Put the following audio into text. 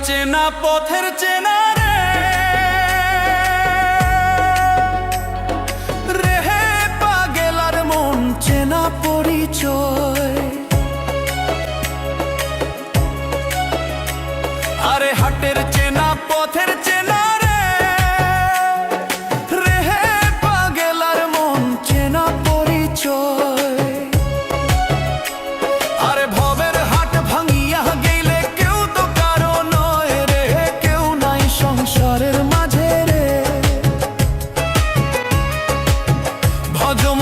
চেনা পথের চেনা রে রেহে পাগেলার মন চেনা পরিচয়। আরে হাটের চেনা পথের চেনা রে রেহে পাগেলার মন চেনা পরিচয়। আরে ভবের হাট ভাঙিয়া গেলে কেউ তো কারো নয় রে, কেউ নাই সংসারের মাঝে রে। ভজম